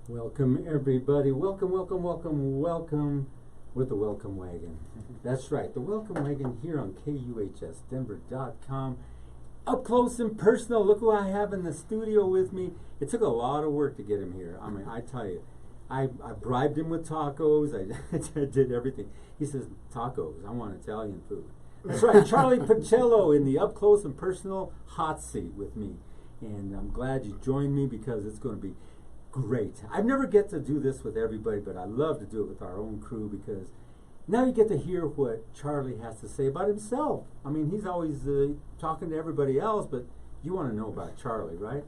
Welcome, everybody. Welcome, welcome, welcome, welcome with the Welcome Wagon. That's right, the Welcome Wagon here on KUHSdenver.com. Up close and personal. Look who I have in the studio with me. It took a lot of work to get him here. I mean, I tell you, I bribed him with tacos. I did everything. He says, tacos, I want Italian food. That's right, Charlie Pacello in the up close and personal hot seat with me. And I'm glad you joined me because it's going to be great. I never get to do this with everybody, but I love to do it with our own crew because now you get to hear what Charlie has to say about himself. I mean, he's always talking to everybody else, but you want to know about Charlie, right?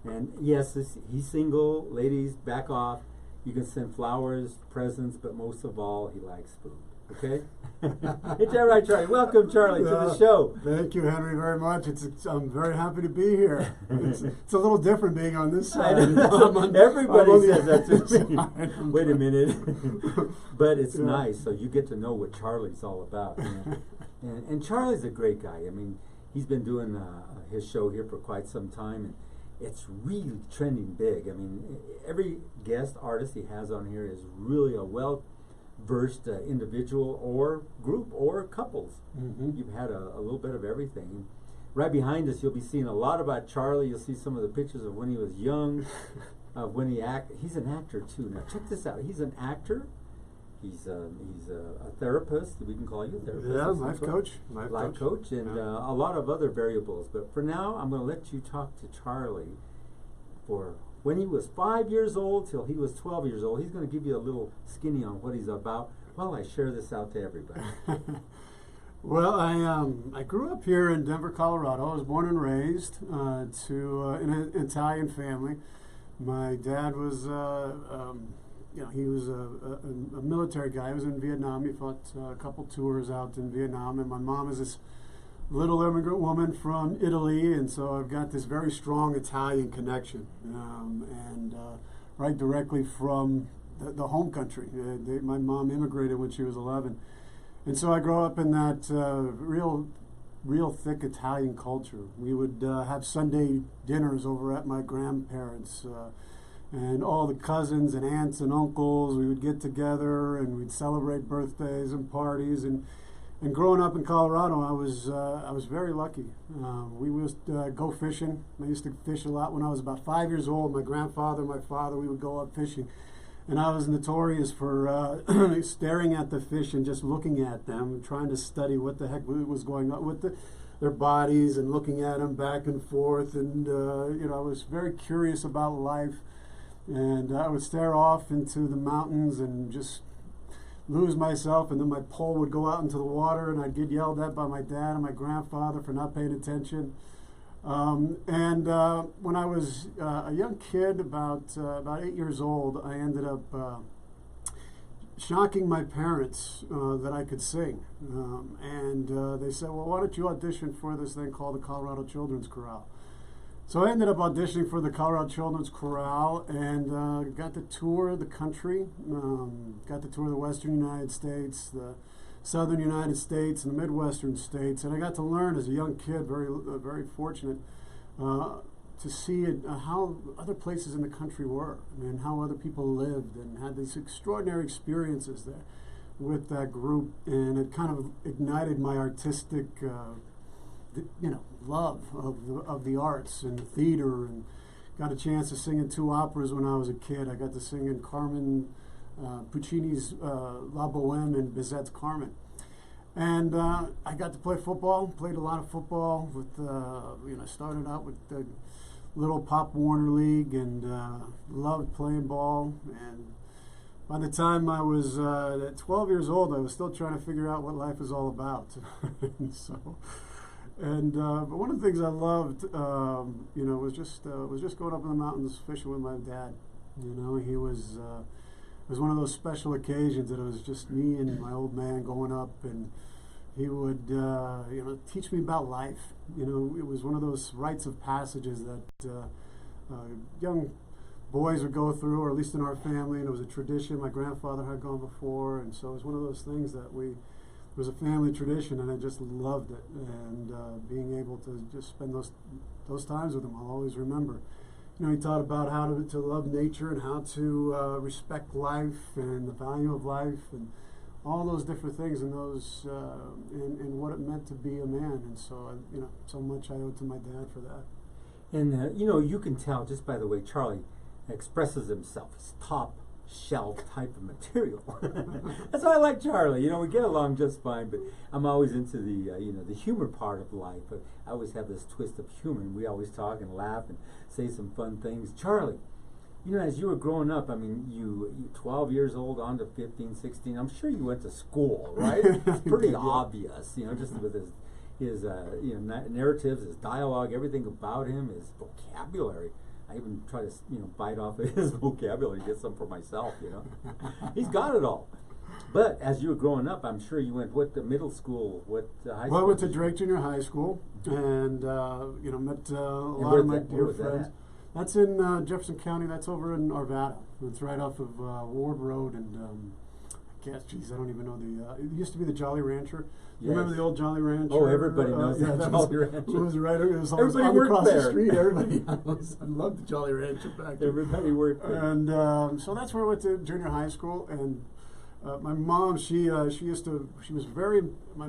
And yes, he's single. Ladies, back off. You can send flowers, presents, but most of all, he likes food. Okay? Is that right, Charlie? Welcome, Charlie, to the show. Thank you, Henry, very much. I'm very happy to be here. It's a little different being on this side. Everybody says that to me. Wait a minute. But it's nice, so you get to know what Charlie's all about. And Charlie's a great guy. I mean, he's been doing his show here for quite some time, and it's really trending big. I mean, every guest artist he has on here is really a well-versed individual or group or couples. Mm-hmm. You've had a little bit of everything. Right behind us, you'll be seeing a lot about Charlie. You'll see some of the pictures of when he was young, when he He's an actor too. Now check this out. He's an actor. He's a therapist. We can call you a therapist. Yeah, life coach. Life coach, and a lot of other variables. But for now, I'm going to let you talk to Charlie for when he was 5 years old till he was 12 years old. He's going to give you a little skinny on what he's about while I share this out to everybody. Well, I grew up here in Denver, Colorado. I was born and raised in an Italian family. My dad was, he was a military guy. He was in Vietnam. He fought a couple tours out in Vietnam. And my mom is this little immigrant woman from Italy, and so I've got this very strong Italian connection, right directly from the home country. My mom immigrated when she was 11, and so I grew up in that real thick Italian culture. We would have Sunday dinners over at my grandparents', and all the cousins and aunts and uncles. We would get together and we'd celebrate birthdays and parties. And growing up in Colorado, I was very lucky. We used to go fishing. I used to fish a lot when I was about 5 years old. My grandfather, my father, we would go out fishing. And I was notorious for staring at the fish and just looking at them, trying to study what the heck was going on with their bodies and looking at them back and forth. And, I was very curious about life. And I would stare off into the mountains and just lose myself, and then my pole would go out into the water, and I'd get yelled at by my dad and my grandfather for not paying attention. When I was a young kid, about 8 years old, I ended up shocking my parents that I could sing. They said, well, why don't you audition for this thing called the Colorado Children's Chorale? So I ended up auditioning for the Colorado Children's Chorale and got to tour the country, got to tour the western United States, the southern United States, and the midwestern states. And I got to learn as a young kid, very fortunate, to see how other places in the country were and how other people lived and had these extraordinary experiences there with that group. And it kind of ignited my artistic love of the arts and theater, and got a chance to sing in 2 operas when I was a kid. I got to sing in Carmen, Puccini's La Boheme and Bizet's Carmen. And I got to play football, played a lot of football started out with the little Pop Warner League and loved playing ball. And by the time I was 12 years old, I was still trying to figure out what life is all about. But one of the things I loved, was just going up in the mountains fishing with my dad. He was it was one of those special occasions that it was just me and my old man going up, and he would teach me about life. It was one of those rites of passages that young boys would go through, or at least in our family, and it was a tradition. My grandfather had gone before, and so it was one of those things that it was a family tradition, and I just loved it. And being able to just spend those times with him, I'll always remember. he taught about how to love nature and how to respect life and the value of life and all those different things and those and what it meant to be a man. And so, so much I owe to my dad for that. And you can tell just by the way Charlie expresses himself. He's top shelf type of material. That's why I like Charlie. We get along just fine. But I'm always into the humor part of life. But I always have this twist of humor, and we always talk and laugh and say some fun things. Charlie, as you were growing up, I mean, you 12 years old on to 15, 16. I'm sure you went to school, right? It's pretty obvious, just with his narratives, his dialogue, everything about him, his vocabulary. I even try to, bite off of his vocabulary, get some for myself, He's got it all. But as you were growing up, I'm sure you went, the middle school, high school? Well, I went to Drake Junior High School and, met a lot of my dear friends. That's in Jefferson County. That's over in Arvada. It's right off of Ward Road and, I don't even know it used to be the Jolly Rancher. Yes. Remember the old Jolly Rancher? Oh, everybody knows the Jolly Rancher. It was right. It was everybody worked across there. the street. Everybody. I loved the Jolly Rancher back then. Everybody worked there. And so that's where I went to junior high school. And my mom, she was very. I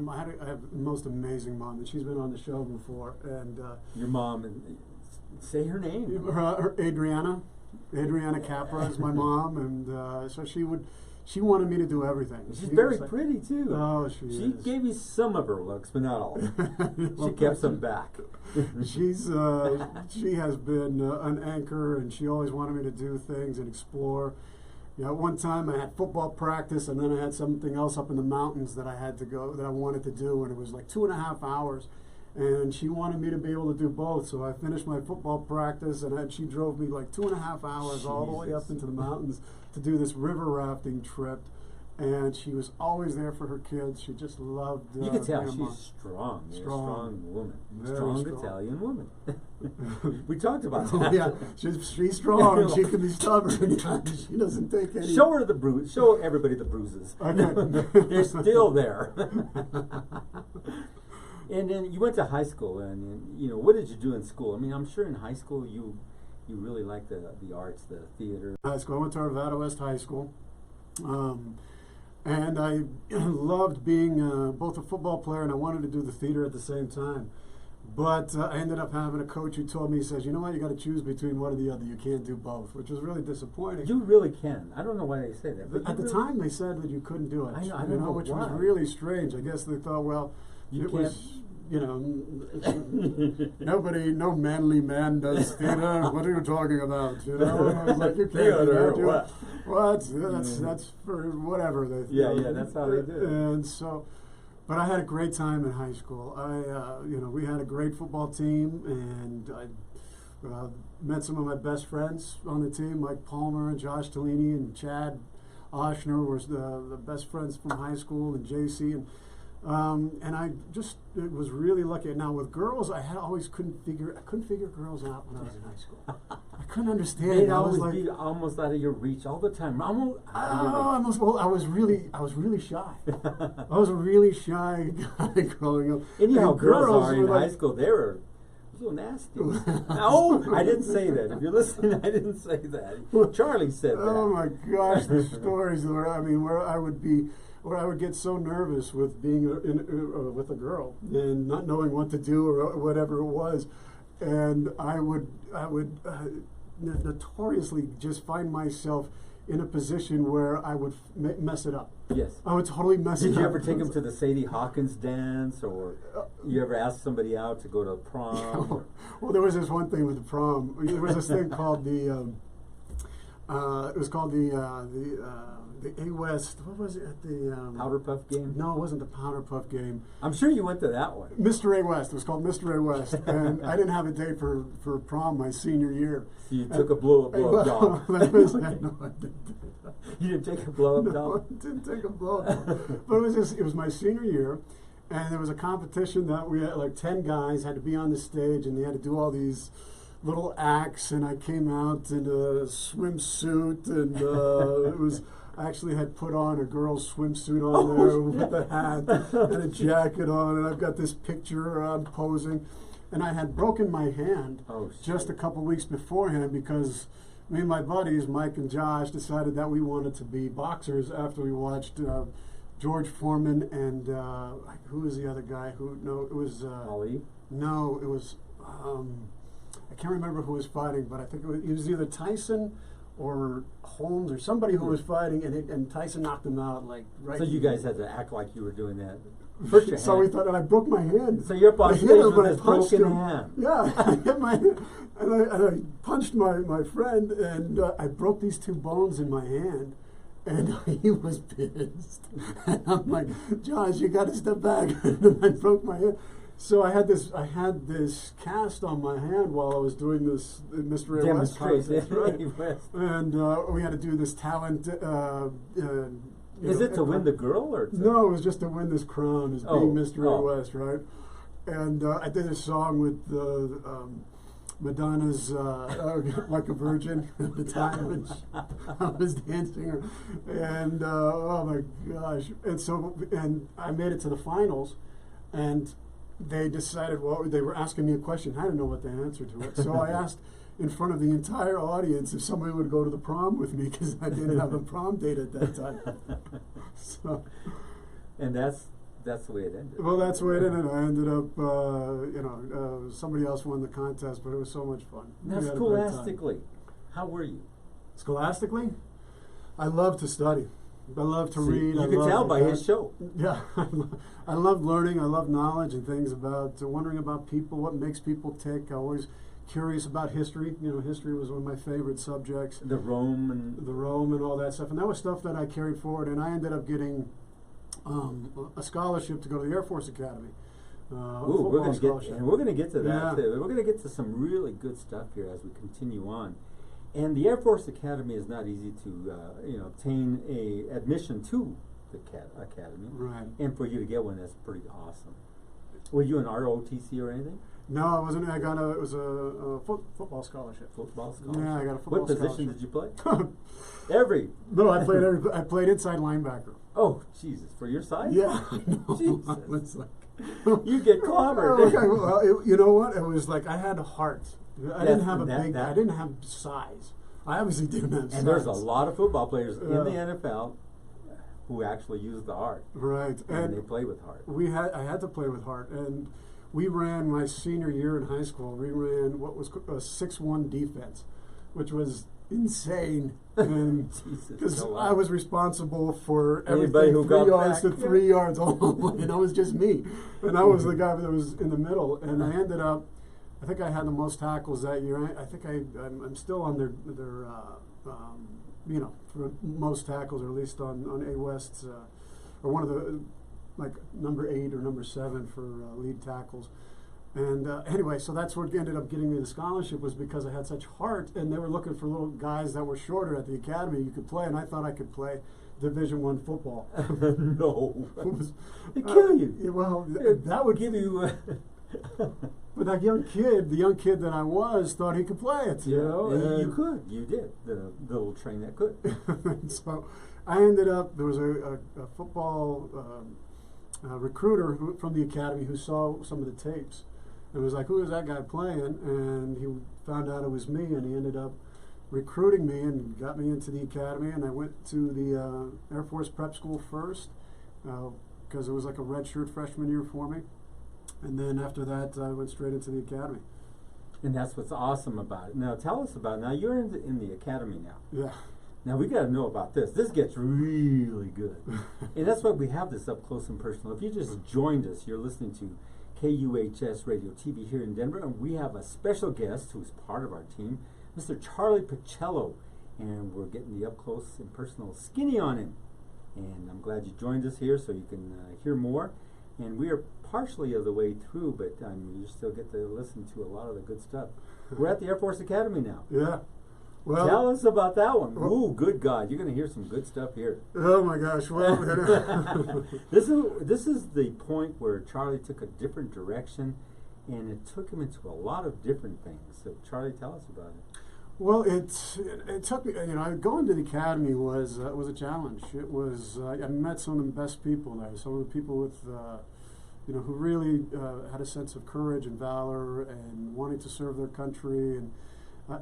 have the most amazing mom, and she's been on the show before. And your mom, say her name. Adriana Capra is my mom, and so she wanted me to do everything. She's very pretty too. Oh, she gave you some of her looks, but not all. She kept some back. She has been an anchor, and she always wanted me to do things and explore. At one time I had football practice, and then I had something else up in the mountains that I had to go, that I wanted to do, and it was like 2.5 hours. And she wanted me to be able to do both, so I finished my football practice, and she drove me like 2.5 hours all the way up into the mountains to do this river rafting trip. And she was always there for her kids. She just loved. You can tell she's strong. You're a strong woman, strong Italian woman. We talked about that. Yeah, she's strong. She can be stubborn. She doesn't take any. Show her the bruise. Show everybody the bruises. Okay. They're still there. And then you went to high school, and what did you do in school? I mean, I'm sure in high school you really liked the arts, the theater. High school. I went to Arvada West High School, and I loved being both a football player, and I wanted to do the theater at the same time. But I ended up having a coach who told me, he says, you know what, you got to choose between one or the other. You can't do both, which was really disappointing. You really can. I don't know why they say that. But at the time, they said that you couldn't do it. I don't know which why. was really strange. I guess they thought, well, no manly man does theater. What are you talking about? And I was like, you can't do that. What? That's for whatever. That's how they do it. And so, but I had a great time in high school. We had a great football team, and I met some of my best friends on the team, Mike Palmer and Josh Tellini and Chad Oshner were the best friends from high school, and JC, and I just was really lucky. Now with girls, I couldn't figure girls out when I was in high school. I couldn't understand. They'd always be almost out of your reach all the time. I was really shy. I was a really shy guy growing up. And you know how girls are in high school. They were so nasty. No, I didn't say that. If you're listening, I didn't say that. Charlie said that. Oh my gosh, the stories where I would get so nervous with being with a girl and not knowing what to do or whatever it was, and I would notoriously just find myself in a position where I would mess it up. Yes. I would totally mess it up. Did you ever take him to the Sadie Hawkins dance, or you ever ask somebody out to go to prom? Well, there was this one thing with the prom. There was this thing called the A West. What was it? The Powder Puff game? No, it wasn't the Powder Puff game. I'm sure you went to that one. Mr. A West. It was called Mr. A West, and I didn't have a date for prom my senior year. So you took a blow-up doll. No, I didn't. You didn't take a blow-up doll? No, I didn't take a blow-up doll. But it was my senior year, and there was a competition that we had, like 10 guys had to be on the stage, and they had to do all these little acts, and I came out in a swimsuit, and it was... I actually had put on a girl's swimsuit on there with a hat and a jacket on, and I've got this picture I'm posing. and I had broken my hand Oh, just a shit. couple weeks beforehand because me and my buddies, Mike and Josh, decided that we wanted to be boxers after we watched George Foreman and who was the other guy? It was Ali? no, it was I can't remember who was fighting, but I think it was either Tyson or Holmes or somebody who was fighting, and Tyson knocked him out like right. So you guys had to act like you were doing that. Hurt your So hand. we thought, and I broke my hand. So you're up on I stage hit him, with but I this punched broken him. hand. Yeah, I hit my hand, and I punched my friend, and I broke these two bones in my hand, and he was pissed. And I'm like, Josh, you got to step back. And I broke my hand. So I had this cast on my hand while I was doing this Mr. A. West contest, right? West. And we had to do this talent. Is it to win the girl or? No, it was just to win this crown as Oh, being Mr. A. oh. West, right? And I did a song with Madonna's "Like a Virgin" at the time, and I was dancing, and oh my gosh! And I made it to the finals, and they decided. Well, they were asking me a question. I didn't know what the answer to it, so I asked in front of the entire audience if somebody would go to the prom with me because I didn't have a prom date at that time. So, And that's the way it ended. well, that's the way it ended. I ended up, somebody else won the contest, but it was so much fun. Now, We had a great time. scholastically, how were you? Scholastically, I love to study. I love to See, read. you I could love tell by his that. show. Yeah, I love learning. I love knowledge and things about wondering about people, what makes people tick. I always curious about history. History was one of my favorite subjects. The Rome and The Rome and all that stuff, and that was stuff that I carried forward. And I ended up getting a scholarship to go to the Air Force Academy. ooh, we're gonna get to that Yeah. too. We're gonna get to some really good stuff here as we continue on. And the Air Force Academy is not easy to obtain a admission to the academy. Right. And for you to get one, that's pretty awesome. Were you an ROTC or anything? No, I wasn't. It was a football scholarship. Football scholarship? Yeah, I got a football What position scholarship. did you play? Every. No, I played inside linebacker. Oh, Jesus. For your size? Yeah, I know. Jesus. I was like, You get clobbered. Okay, well, you know what? It was like I had a heart. I didn't have I didn't have size. I obviously didn't have size. And there's a lot of football players in the Yeah. NFL who actually use the heart. Right, And they play with heart. I had to play with heart, and we ran my senior year in high school. We ran what was a 6-1 defense, which was insane. And Jesus, because go I on. was responsible for Anybody everything who 3 got yards back. to 3 yards all the way, and I was just me. And I was the guy that was in the middle, and I ended up. I think I had the most tackles that year. I think I'm still on their for most tackles, or at least on A West's or one of the like number 8 or number 7 for lead tackles. And anyway, so that's what ended up getting me the scholarship, was because I had such heart, and they were looking for little guys that were shorter at the academy you could play, and I thought I could play Division I football. No. It was- They kill you. yeah, well, That would give you. but that the young kid that I was, thought he could play it. You know, you and- could. You did. The little train that could. So I ended up, there was a football recruiter from the academy who saw some of the tapes and was like, who is that guy playing? And he found out it was me, and he ended up recruiting me and got me into the academy. And I went to the Air Force Prep School first because it was like a redshirt freshman year for me. And then after that, I went straight into the academy. And that's what's awesome about it. Now, tell us about it. Now, you're in the academy now. Yeah. Now, we got to know about this. This gets really good. And that's why we have this up close and personal. If you just joined us, you're listening to KUHS Radio TV here in Denver, and we have a special guest who's part of our team, Mr. Charlie Pacello. And we're getting the up close and personal skinny on him. And I'm glad you joined us here so you can hear more. And we are partially of the way through, but you still get to listen to a lot of the good stuff. We're at the Air Force Academy now. Yeah. Well, Tell us about that one. well- Ooh, good God. You're going to hear some good stuff here. oh my gosh. Well, This is the point where Charlie took a different direction, and it took him into a lot of different things. So, Charlie, tell us about it. well, it took me. Going to the academy was a challenge. It was. I met some of the best people there. Some of the people with who really had a sense of courage and valor and wanting to serve their country. And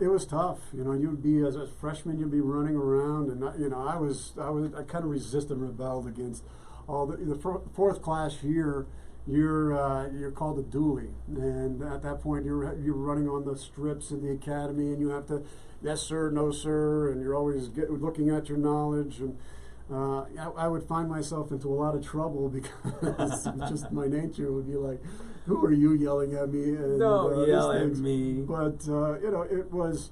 it was tough. You'd be, as a freshman, you'd be running around, and I kind of resisted and rebelled against all the fourth class year. You're called a dually, and at that point you're running on the strips in the academy, and you have to, yes sir, no sir, and you're always looking at your knowledge. And I would find myself into a lot of trouble because just my nature would be like, who are you yelling at me? And, don't yell at me. But it was.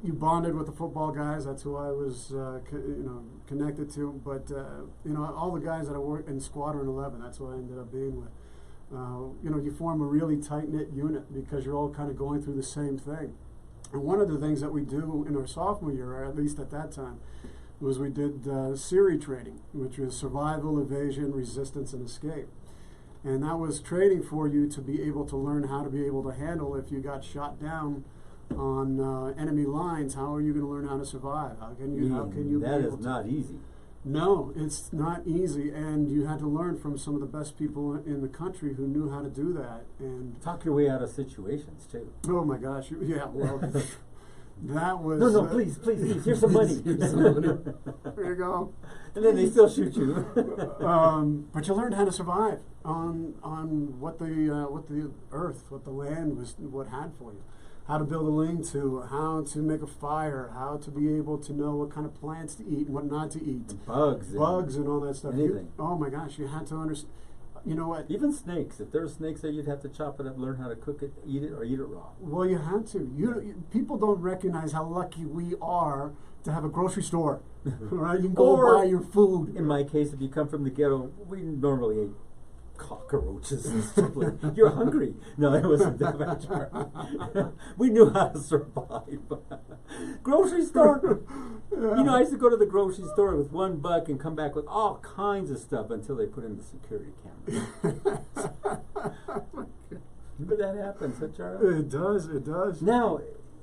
You bonded with the football guys. That's who I was, connected to. But all the guys that I worked in Squadron 11, that's what I ended up being with. You form a really tight knit unit because you're all kind of going through the same thing. And one of the things that we do in our sophomore year, or at least at that time, was we did SERE training, which was survival, evasion, resistance, and escape. And that was training for you to be able to learn how to be able to handle if you got shot down on enemy lines. How are you going to learn how to survive? How can you? That is not easy. No, it's not easy, and you had to learn from some of the best people in the country who knew how to do that. And talk your way out of situations too. Oh my gosh! Yeah, well, that was no. Please. Here's some money. There you go. And then they still shoot you. But you learned how to survive on what the earth, what the land what had for you. How to build a lean-to, how to make a fire, how to be able to know what kind of plants to eat and what not to eat. Bugs and all that stuff. Anything. Oh my gosh, you had to understand. You know what? Even snakes. If there were snakes there, you'd have to chop it up, learn how to cook it, eat it, or eat it raw. Well, you had to. People don't recognize how lucky we are to have a grocery store. Right? You can go buy your food. In my case, if you come from the ghetto, we normally ate cockroaches and stuff like that. You're hungry. No, it wasn't that bad. We knew how to survive. Grocery store. Yeah. I used to go to the grocery store with $1 and come back with all kinds of stuff until they put in the security camera. But that happens, huh, Charlie? It does. Now,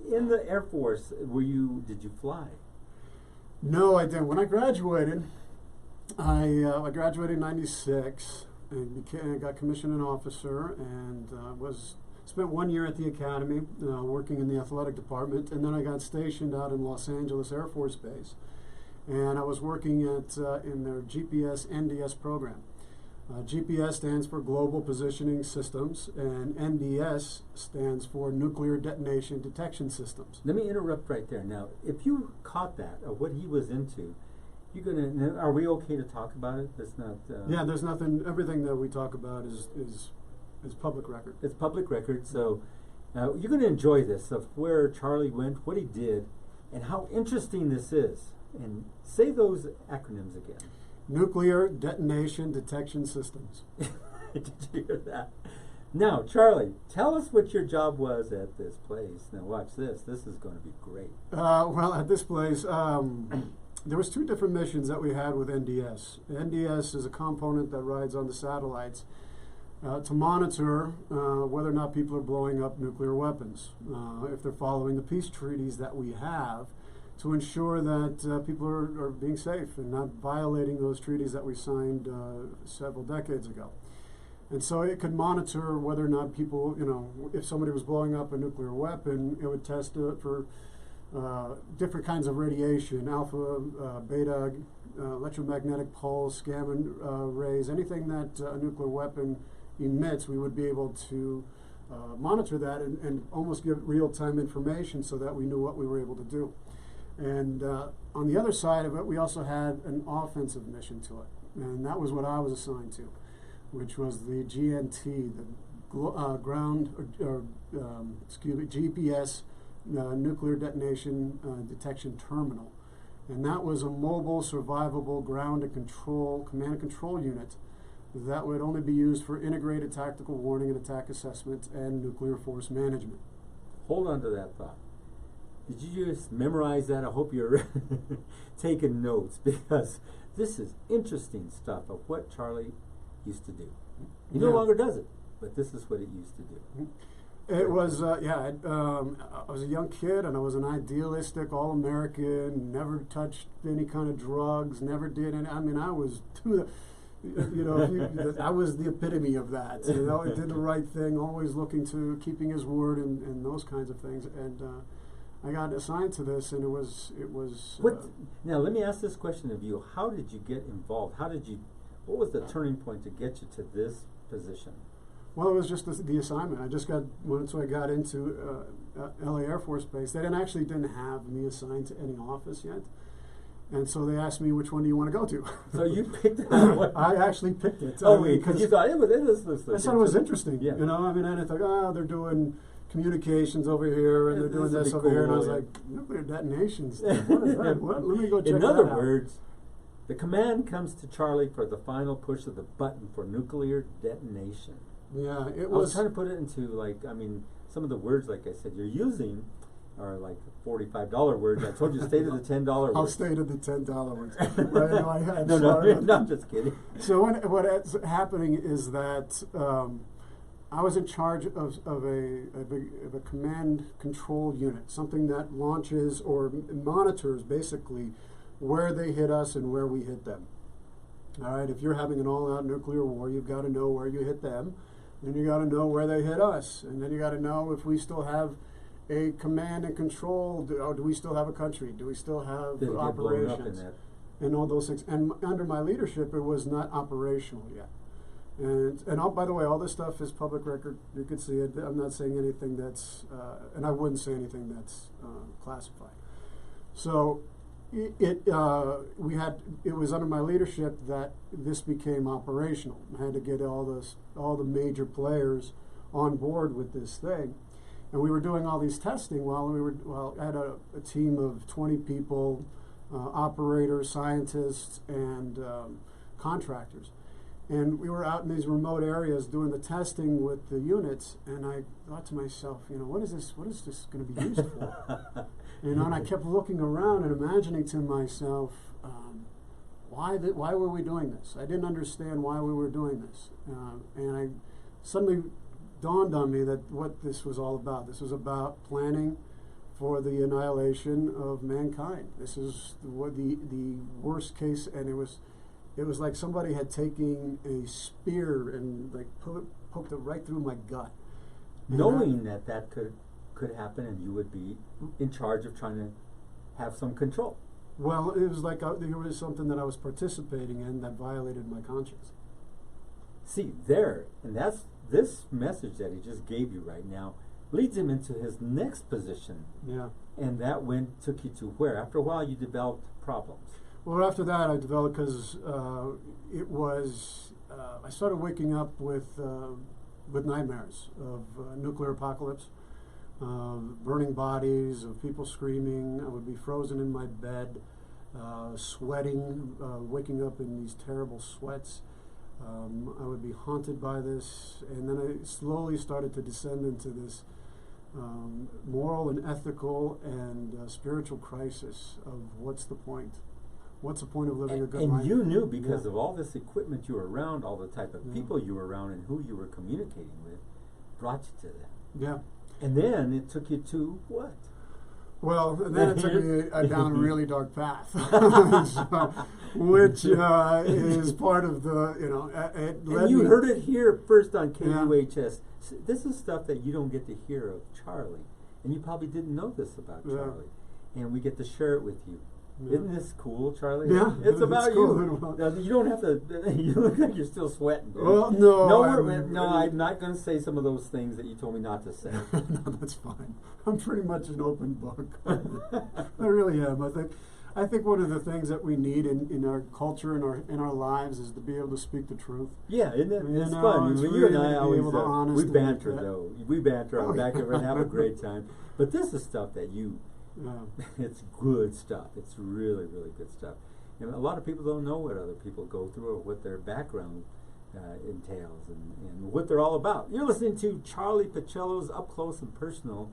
in the Air Force, did you fly? No, I didn't. When I graduated, I graduated in '96. I got commissioned an officer and spent 1 year at the academy working in the athletic department, and then I got stationed out in Los Angeles Air Force Base, and I was working in their GPS NDS program. GPS stands for Global Positioning Systems, and NDS stands for Nuclear Detonation Detection Systems. Let me interrupt right there. Now, if you caught that, or what he was into, are we okay to talk about it? That's not. Yeah, there's nothing. Everything that we talk about is public record. It's public record. So you're going to enjoy this of where Charlie went, what he did, and how interesting this is. And say those acronyms again. Nuclear Detonation Detection Systems. Did you hear that? Now, Charlie, tell us what your job was at this place. Now, watch this. This is going to be great. Well, at this place. There was 2 different missions that we had with NDS. NDS is a component that rides on the satellites to monitor whether or not people are blowing up nuclear weapons, if they're following the peace treaties that we have, to ensure that people are being safe and not violating those treaties that we signed several decades ago. And so it could monitor whether or not people, if somebody was blowing up a nuclear weapon, it would test it for different kinds of radiation, alpha, beta, electromagnetic pulse, gamma rays, anything that a nuclear weapon emits, we would be able to monitor that and almost give real-time information so that we knew what we were able to do. And on the other side of it, we also had an offensive mission to it, and that was what I was assigned to, which was the GNT, the GPS Nuclear Detonation Detection Terminal. And that was a mobile, survivable command and control unit that would only be used for integrated tactical warning and attack assessment and nuclear force management. Hold on to that thought. Did you just memorize that? I hope you're taking notes, because this is interesting stuff of what Charlie used to do. He no longer does it, but this is what it used to do. It was, I was a young kid, and I was an idealistic, all-American, never touched any kind of drugs, never did any. I mean, I was You know, I was the epitome of that. You know, I did the right thing, always looking to keeping his word and those kinds of things. And I got assigned to this, and it was. Now, let me ask this question of you: how did you get involved? What was the turning point to get you to this position? Well, it was just the assignment. Once I got into LA Air Force Base, they didn't have me assigned to any office yet. And so they asked me, which one do you want to go to? So you picked it. I actually picked it. Oh, because you thought it was. I thought it was interesting. Yeah. You know, I mean, I thought, they're doing communications over here, and they're doing this over here, and I was like, nuclear detonations. What is that? What? Let me go check that out. In other words, the command comes to Charlie for the final push of the button for nuclear detonation. Yeah, I was trying to put it into some of the words, like I said, you're using are like $45 words. I told you stay to the $10 words. I'll stay to the $10 words. Right? No, I'm just kidding. So what's happening is that I was in charge of a command control unit, something that launches or monitors basically where they hit us and where we hit them. All right, if you're having an all-out nuclear war, you've got to know where you hit them, then you got to know where they hit us, and then you got to know if we still have a command and control. Do we still have a country? Do we still have operations? And all those things. And under my leadership, it was not operational yet. And by the way, all this stuff is public record. You could see it. I'm not saying anything that's, and I wouldn't say anything that's classified. So it was under my leadership that this became operational. I had to get all the major players on board with this thing. And we were doing all these testing while I had a team of 20 people, operators, scientists, and contractors. And we were out in these remote areas doing the testing with the units, and I thought to myself, what is this going to be used for? And I kept looking around and imagining to myself, why were we doing this? I didn't understand why we were doing this. And I suddenly dawned on me that what this was all about. This was about planning for the annihilation of mankind. This is the worst case, and it was like somebody had taken a spear and poked it right through my gut. Knowing that could happen, and you would be in charge of trying to have some control. Well, it was like there was something that I was participating in that violated my conscience. See, and that's this message that he just gave you right now leads him into his next position. Yeah. And that took you to where? After a while, you developed problems. Well, after that, I developed because I started waking up with nightmares of nuclear apocalypse, burning bodies, of people screaming. I would be frozen in my bed, sweating, waking up in these terrible sweats. I would be haunted by this, and then I slowly started to descend into this moral and ethical and spiritual crisis of what's the point? What's the point of living a good life? And you knew because of all this equipment you were around, all the type of people you were around, and who you were communicating with, brought you to that. Yeah. And then it took you to what? Well, and then it took me down a really dark path, which is part of the, it led and you me heard it here first on KUHS. Yeah. This is stuff that you don't get to hear of Charlie, and you probably didn't know this about Charlie, and we get to share it with you. Yeah. Isn't this cool, Charlie? Yeah, it's about cool. You. Now, you don't have to. You look like you're still sweating. Dude. Well, no. I'm not going to say some of those things that you told me not to say. No, that's fine. I'm pretty much an open book. I really am. I think one of the things that we need in our culture, in our lives, is to be able to speak the truth. Yeah, isn't it? It's fun. It's you and I always we banter though. We banter on back and have a great time. But this is stuff that it's good stuff. It's really, really good stuff. And a lot of people don't know what other people go through or what their background entails and what they're all about. You're listening to Charlie Pacello's Up Close and Personal,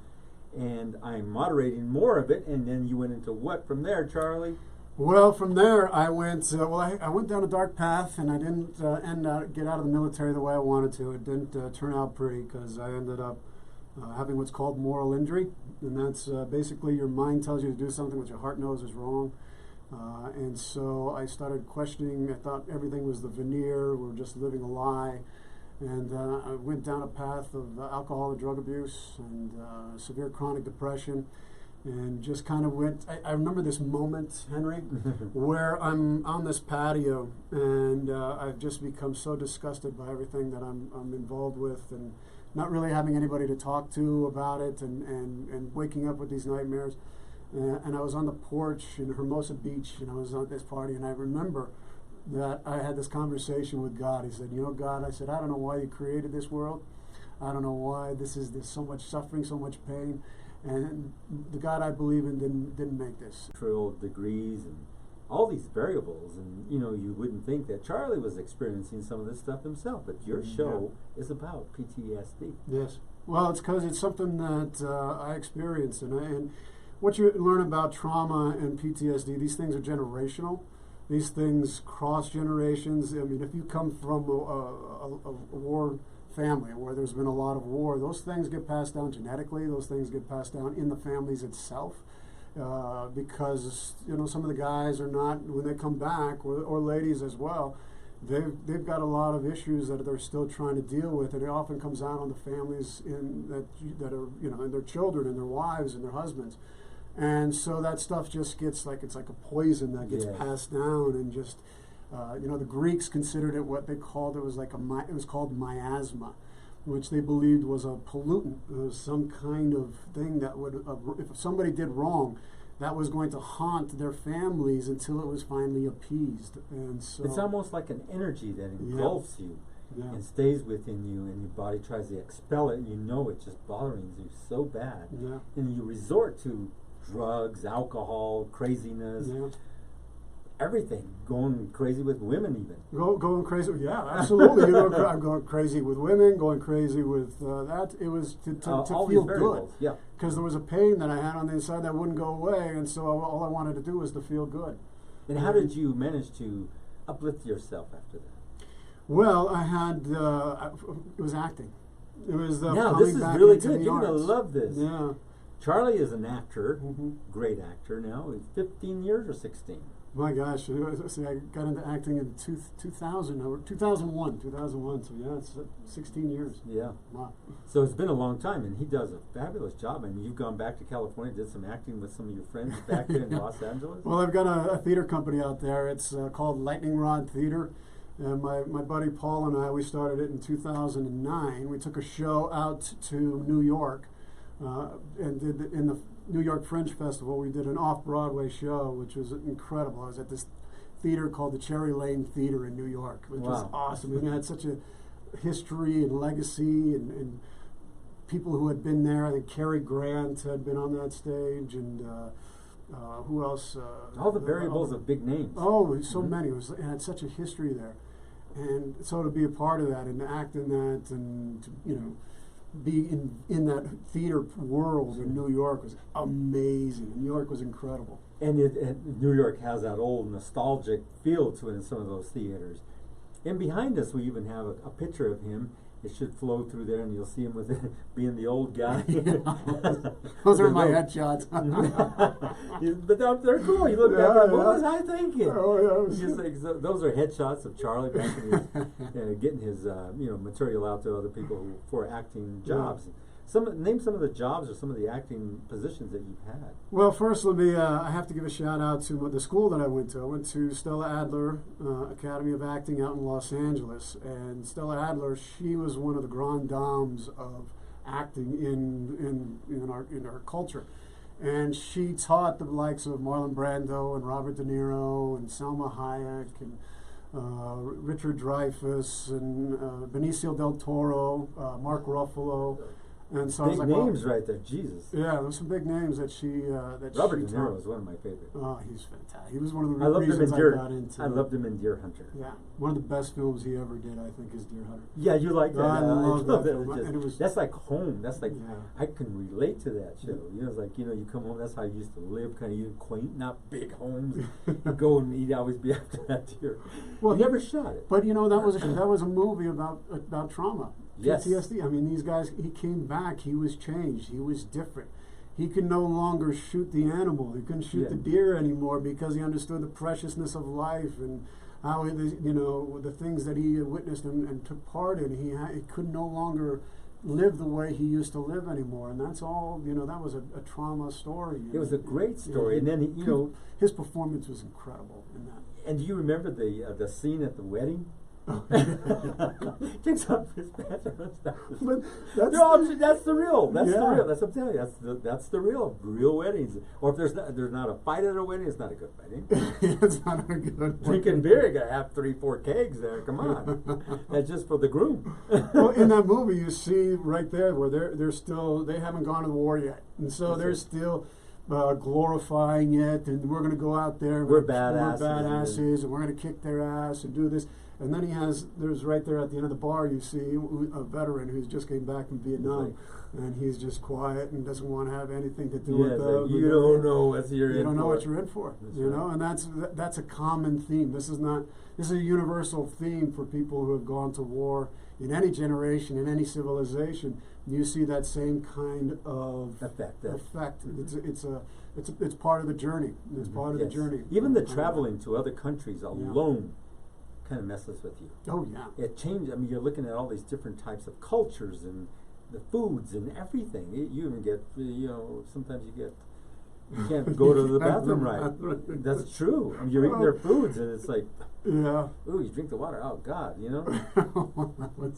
and I'm moderating more of it. And then you went into what from there, Charlie? Well, from there I went. I went down a dark path, and I didn't get out of the military the way I wanted to. It didn't turn out pretty because I ended up having what's called moral injury, and that's basically your mind tells you to do something which your heart knows is wrong, And so I started questioning. I thought everything was the veneer. We were just living a lie. And I went down a path of alcohol and drug abuse and severe chronic depression, and just kind of went. I remember this moment, Henry, where I'm on this patio, and I've just become so disgusted by everything that I'm involved with, and not really having anybody to talk to about it, and waking up with these nightmares. And I was on the porch in Hermosa Beach, and I was at this party, and I remember that I had this conversation with God. He said, "You know, God," I said, "I don't know why you created this world. I don't know why there's so much suffering, so much pain. And the God I believe in didn't make this." Cultural degrees and all these variables, and you wouldn't think that Charlie was experiencing some of this stuff himself, but your show is about PTSD. Yes. Well, it's because it's something that I experienced, and what you learn about trauma and PTSD, these things are generational. These things cross generations. I mean, if you come from a war family where there's been a lot of war, those things get passed down genetically. Those things get passed down in the families itself, because some of the guys are not, when they come back, or ladies as well, they've got a lot of issues that they're still trying to deal with, and it often comes out on the families that are and their children and their wives and their husbands. And so that stuff just gets it's like a poison that gets passed down, and just the Greeks considered it what they called, it was called miasma, which they believed was a pollutant. It was some kind of thing that would, if somebody did wrong, that was going to haunt their families until it was finally appeased. And so it's almost like an energy that engulfs you and stays within you, and your body tries to expel it, and it's just bothering you so bad, and you resort to drugs, alcohol, craziness, everything, going crazy with women even. Going crazy, absolutely. I'm going crazy with women, going crazy with that. It was to feel good. Because there was a pain that I had on the inside that wouldn't go away, and so all I wanted to do was to feel good. And how did you manage to uplift yourself after that? Well, I had, it was acting. It was this is really good. You're going to love this. Yeah. Charlie is an actor, great actor now. He's 15 years or 16? My gosh, see, I got into acting in 2000 or 2001, so it's 16 years. Yeah. Wow. So it's been a long time, and he does a fabulous job. And you've gone back to California, did some acting with some of your friends back there in Los Angeles? Well, I've got a theater company out there. It's called Lightning Rod Theater. And my buddy Paul and I, we started it in 2009. We took a show out to New York, and did in the New York Fringe Festival. We did an off-Broadway show, which was incredible. I was at this theater called the Cherry Lane Theater in New York, which was awesome. And it had such a history and legacy, and people who had been there. I think Cary Grant had been on that stage, and who else? All the variables of big names. Oh, so many. It had such a history there. And so to be a part of that and to act in that, and to, be in that theater world in New York was amazing. New York was incredible. And New York has that old nostalgic feel to it in some of those theaters. And behind us, we even have a picture of him. It should flow through there, and you'll see him with being the old guy. Those are my headshots. But they're cool. You look back and what was I thinking? Oh, Just like, those are headshots of Charlie back in his, getting his material out to other people for acting jobs. Name some of the jobs or some of the acting positions that you've had. Well, first, let me. I have to give a shout out to the school that I went to. I went to Stella Adler Academy of Acting out in Los Angeles, and Stella Adler, she was one of the grand dames of acting in our culture, and she taught the likes of Marlon Brando and Robert De Niro and Salma Hayek and Richard Dreyfuss and Benicio del Toro, Mark Ruffalo. And so big names right there, Jesus. Yeah, there's some big names that she Robert De Niro is one of my favorites. Oh, he's fantastic. He was one of the reasons I got into. I loved him in Deer Hunter. Yeah, one of the best films he ever did, I think, is Deer Hunter. Yeah, you like that? I love that film. That's like home. That's like I can relate to that show. It's like you come home. That's how you used to live, kind of quaint, not big homes. You go and you'd always be after that deer. Well, he never shot it. But that was a movie about trauma. Yes. PTSD. I mean, these guys, he came back, he was changed, he was different. he could no longer shoot the animal. He couldn't shoot the deer anymore because he understood the preciousness of life and how the things that he had witnessed and took part in. He could no longer live the way he used to live anymore, and that's all. That was a trauma story. It was a great story, and then his performance was incredible in that. And do you remember the scene at the wedding? Takes off his pants and stuff. But that's the real. That's the real. That's what I'm telling you. That's the real weddings. Or if there's not a fight at a wedding, it's not a good wedding. It's not a good wedding. Drinking beer, you gotta have 3-4 kegs there. Come on, that's just for the groom. Well, in that movie, you see right there where they haven't gone to the war yet, and so they're still glorifying it, and we're going to go out there. We're badasses, and we're going to kick their ass and do this. And then there's right there at the end of the bar, you see a veteran who's just came back from Vietnam, and he's just quiet and doesn't want to have anything to do with them. You don't know what you're in for. You don't know what you're in for. And that's a common theme. This is a universal theme for people who have gone to war in any generation, in any civilization. You see that same kind of effect. Mm-hmm. It's part of the journey. It's part of the journey. Even the traveling to other countries alone kind of messes with you. Oh yeah. It changes. I mean, you're looking at all these different types of cultures and the foods and everything. You even get, sometimes you can't go to the bathroom right. That's true. I mean, you're eating their foods and it's like, ooh, you drink the water. Oh God,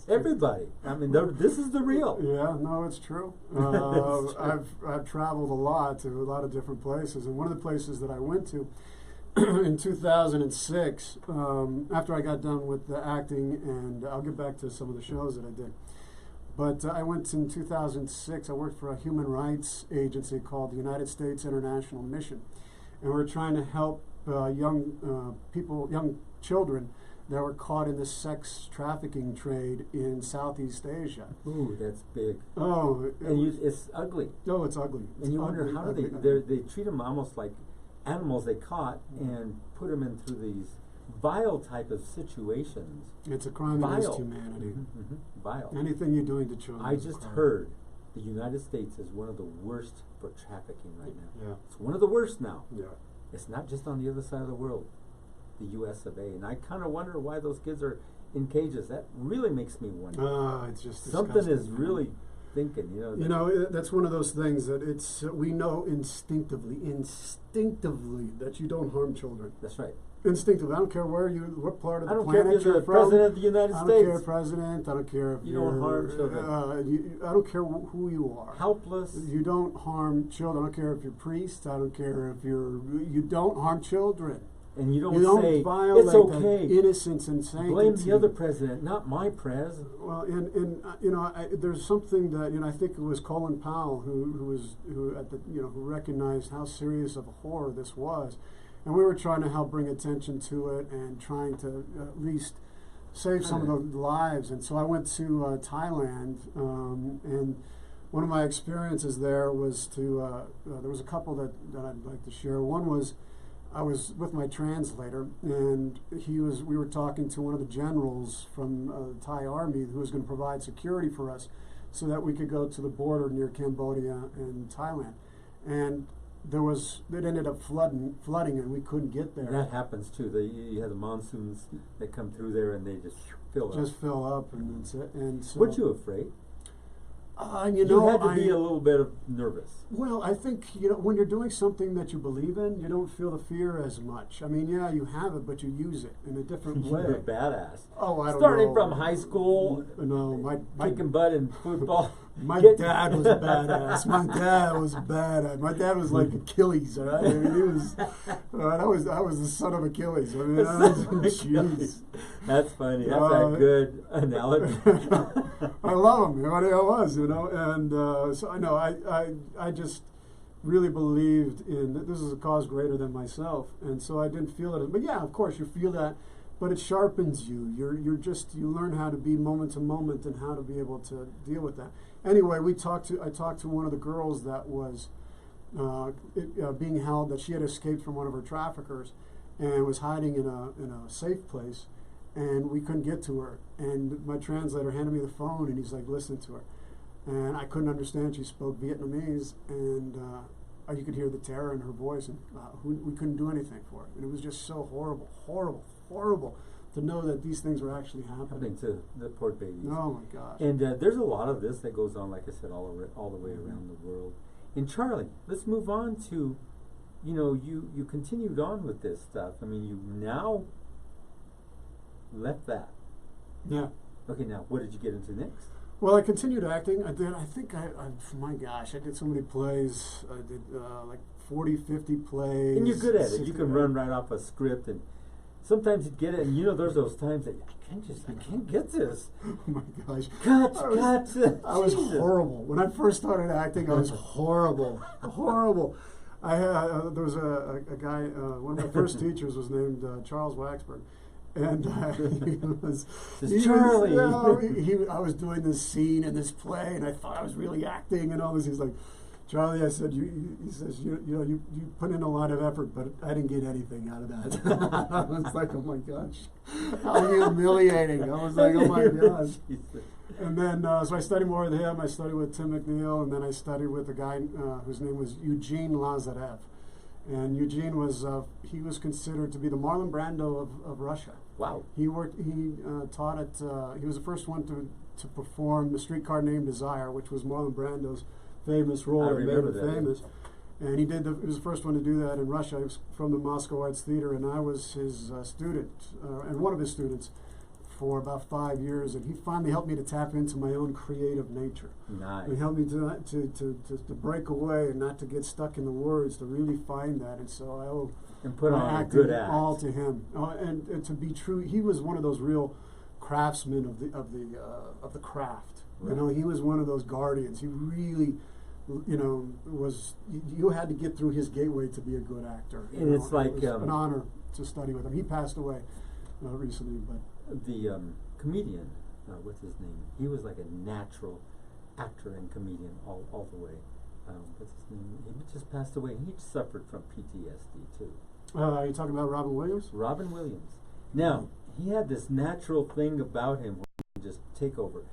Everybody. I mean, this is the real. Yeah, no, it's true. I've traveled a lot to a lot of different places, and one of the places that I went to in 2006, after I got done with the acting, and I'll get back to some of the shows that I did. But I went in 2006. I worked for a human rights agency called the United States International Mission, and we're trying to help young children that were caught in the sex trafficking trade in Southeast Asia. Ooh, that's big. Oh, it's ugly. Oh, it's ugly. And you wonder how they treat them almost like animals they caught and put them into these vile type of situations. It's a crime against humanity. Mm-hmm. Vile. Anything you're doing to children. I just heard the United States is one of the worst for trafficking right now. Yeah. It's one of the worst now. Yeah. It's not just on the other side of the world, the US of A. And I kind of wonder why those kids are in cages. That really makes me wonder. It's just something disgusting. is really thinking, that's one of those things that we know instinctively that you don't harm children. That's right. Instinctively. I don't care what part of the planet you're you're the from. president of the United States. I don't care, president. I don't care if you don't harm children. I don't care who you are. Helpless. You don't harm children. I don't care if you're priest. I don't care if you don't harm children. And you don't say, violate it's okay. That innocence and sanctity. Blame the other president, not my pres. Well, and there's something that I think it was Colin Powell who recognized how serious of a horror this was, and we were trying to help bring attention to it and trying to at least save some of the lives. And so I went to Thailand, and one of my experiences there was there was a couple that I'd like to share. One was, I was with my translator, and we were talking to one of the generals from the Thai army who was going to provide security for us so that we could go to the border near Cambodia and Thailand. And it ended up flooding and we couldn't get there. That happens too. You have the monsoons that come through there and they just fill up. Just fill up, and that's it. And so, weren't you afraid? You had to be a little bit nervous. Well, I think when you're doing something that you believe in, you don't feel the fear as much. I mean, yeah, you have it, but you use it in a different way. You're a badass. Oh, I don't know. Starting from high school, my kicking butt in football. My dad was a badass. My dad was like Achilles. All right, I mean, he was. I was the son of Achilles. I mean, jeez. That's funny. That's a good analogy. I love him. I was, and so I know. I just really believed in that this is a cause greater than myself, and so I didn't feel it. But yeah, of course, you feel that. But it sharpens you. You learn how to be moment to moment and how to be able to deal with that. Anyway, I talked to one of the girls that was being held, that she had escaped from one of her traffickers and was hiding in a safe place, and we couldn't get to her. And my translator handed me the phone, and he's like, listen to her. and I couldn't understand. She spoke Vietnamese, and you could hear the terror in her voice, and we couldn't do anything for it. And it was just so horrible, horrible, horrible to know that these things were actually happening to the poor babies. Oh my gosh! And there's a lot of this that goes on, like I said, all the way around the world. And Charlie, let's move on to, you continued on with this stuff. I mean, you now left that. Yeah. Okay, now what did you get into next? Well, I continued acting. I did. My gosh, I did so many plays. I did like 40, 50 plays. And you're good at it. You can run right off a script, and sometimes you get it, and there's those times that I can't get this. Oh my gosh. Cut. I was horrible. When I first started acting, I was horrible. Horrible. There was a guy, one of my first teachers was named Charles Waxberg. And Charlie. I was doing this scene in this play, and I thought I was really acting and all this. He's like, Charlie, I said, he says, you put in a lot of effort, but I didn't get anything out of that. I was like, oh my gosh, how humiliating. I was like, oh my gosh. And then, so I studied more with him. I studied with Tim McNeil, and then I studied with a guy whose name was Eugene Lazarev. And Eugene was he was considered to be the Marlon Brando of Russia. Wow. He taught at he was the first one to perform The Streetcar Named Desire, which was Marlon Brando's famous role that made him famous. And he was the first one to do that in Russia. He was from the Moscow Arts Theater, and I was his student and one of his students for about 5 years, and he finally helped me to tap into my own creative nature. Nice. He helped me to break away and not to get stuck in the words, to really find that. And so I owe put on a good act all to him. And to be true, he was one of those real craftsmen of the craft. Right. He was one of those guardians. He really, was. You had to get through his gateway to be a good actor. And it's like it was an honor to study with him. He passed away recently, but. The comedian, what's his name? He was like a natural actor and comedian all the way. What's his name? He just passed away. He suffered from PTSD too. Are you talking about Robin Williams? Robin Williams. Now, he had this natural thing about him where he could just take over.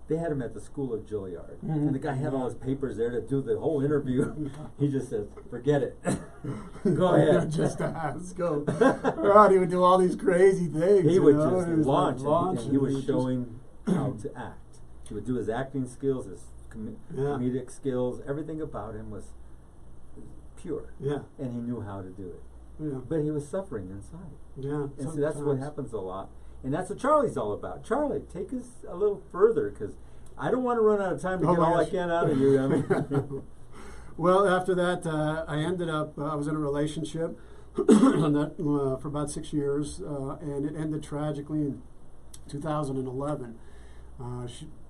They had him at the School of Juilliard, and the guy had all his papers there to do the whole interview. He just says, forget it. Go ahead. Just ask. Go. He would do all these crazy things. He would just launch, and he was showing how to act. He would do his acting skills, his comedic skills. Everything about him was pure. Yeah. And he knew how to do it. Yeah. But he was suffering inside. Yeah. And so that's what happens a lot. And that's what Charlie's all about. Charlie, take us a little further, because I don't want to run out of time to get all I can out of you. I mean. Well, after that, I ended up, I was in a relationship for about 6 years, and it ended tragically in 2011.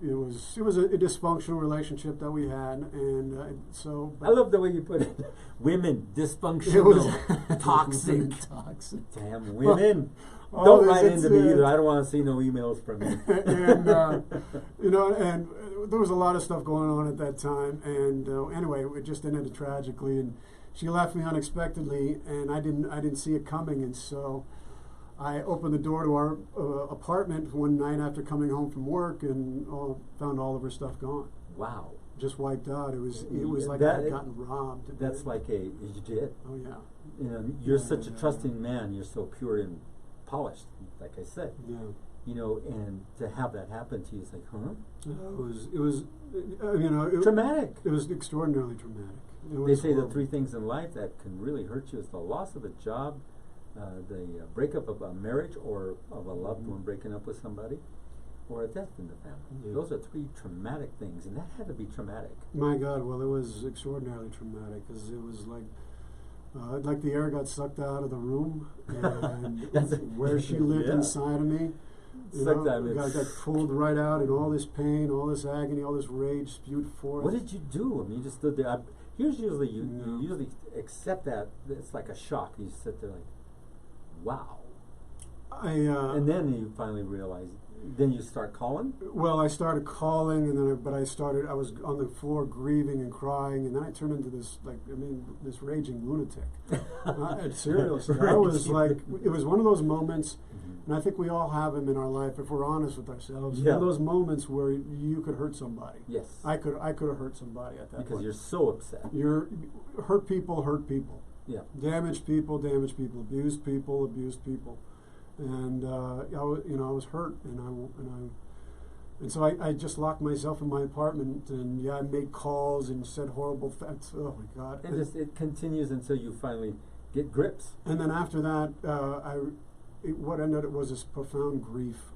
It was a dysfunctional relationship that we had, and so. I love the way you put it. Women, dysfunctional, it was toxic. Toxic. Damn women. Don't write into me either. I don't want to see no emails from you. And and there was a lot of stuff going on at that time. And anyway, it just ended tragically. And she left me unexpectedly, and I didn't see it coming. And so I opened the door to our apartment one night after coming home from work, and found all of her stuff gone. Wow. Just wiped out. It was like I had gotten robbed. That's like you did. Oh yeah. You're such a trusting man. You're so pure and polished, like I said. Yeah. And to have that happen to you, it's like, huh? It was traumatic. It was extraordinarily traumatic. They say the three things in life that can really hurt you is the loss of a job, the breakup of a marriage, or of a loved one breaking up with somebody, or a death in the family. Yeah. Those are three traumatic things, and that had to be traumatic. My God, well, it was extraordinarily traumatic, because it was like the air got sucked out of the room, and where she lived inside of me. Got pulled right out, and all this pain, all this agony, all this rage spewed forth. What did you do? I mean, you just stood there. Here's usually you usually accept that it's like a shock. You sit there like, wow. And then you finally realize. Then you start calling? Well, I started calling, and then I was on the floor grieving and crying, and then I turned into this raging lunatic. Seriously, I was like, it was one of those moments And I think we all have them in our life if we're honest with ourselves. Yeah. Those moments where you could hurt somebody. Yes. I could have hurt somebody at that point. Because you're so upset. You're hurt people. Yeah. Damaged people. Abused people. And I was hurt, and so I just locked myself in my apartment, and I made calls and said horrible things. Oh my God! And just it continues until you finally get grips. And then after that, what ended it was this profound grief,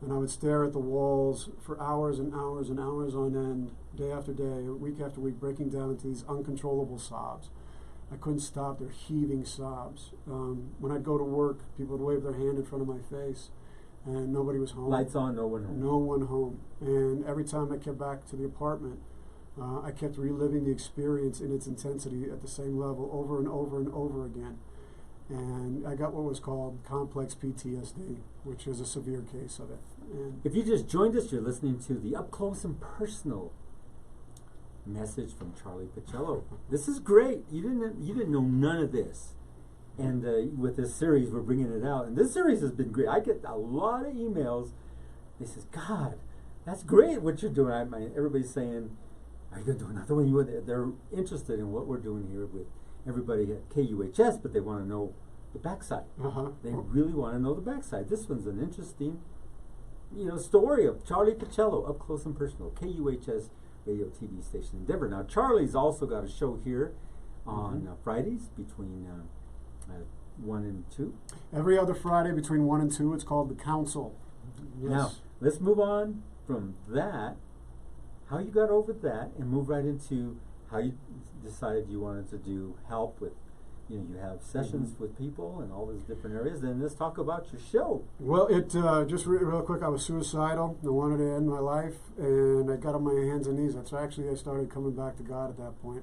and I would stare at the walls for hours and hours and hours on end, day after day, week after week, breaking down into these uncontrollable sobs. I couldn't stop their heaving sobs. When I'd go to work, people would wave their hand in front of my face, and nobody was home. Lights on, no one home. No one home. And every time I came back to the apartment, I kept reliving the experience in its intensity at the same level over and over and over again. And I got what was called complex PTSD, which is a severe case of it. And if you just joined us, you're listening to the Up Close and Personal message from Charlie Pacello. This is great. You didn't know none of this, and with this series we're bringing it out, and this series has been great. I get a lot of emails. They says, God, that's great what you're doing. Everybody's saying, are you going to do another one? They're interested in what we're doing here with everybody at KUHS, but they want to know the backside. They really want to know the backside. This one's an interesting story of Charlie Pacello, Up Close and Personal, KUHS radio TV station in Denver. Now, Charlie's also got a show here on Fridays between 1 and 2. Every other Friday between 1 and 2. It's called The Council. Yes. Now, let's move on from that, how you got over that, and move right into how you decided you wanted to do help with, you have sessions with people in all these different areas. Then let's talk about your show. Well, just real quick, I was suicidal. I wanted to end my life, and I got on my hands and knees. That's actually I started coming back to God at that point.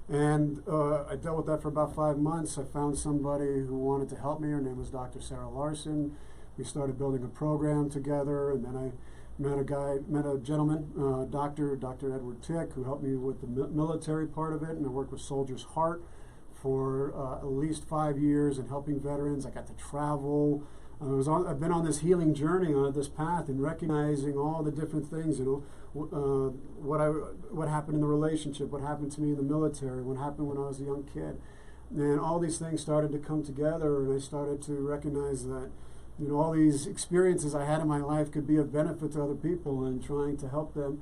And I dealt with that for about 5 months. I found somebody who wanted to help me. Her name was Dr. Sarah Larson. We started building a program together, and then I met a gentleman, Dr. Edward Tick, who helped me with the military part of it, and I worked with Soldier's Heart for at least 5 years and helping veterans. I got to travel. I've been on this healing journey, on this path, and recognizing all the different things. What happened in the relationship, what happened to me in the military, what happened when I was a young kid, and all these things started to come together. And I started to recognize that, all these experiences I had in my life could be of benefit to other people, and trying to help them.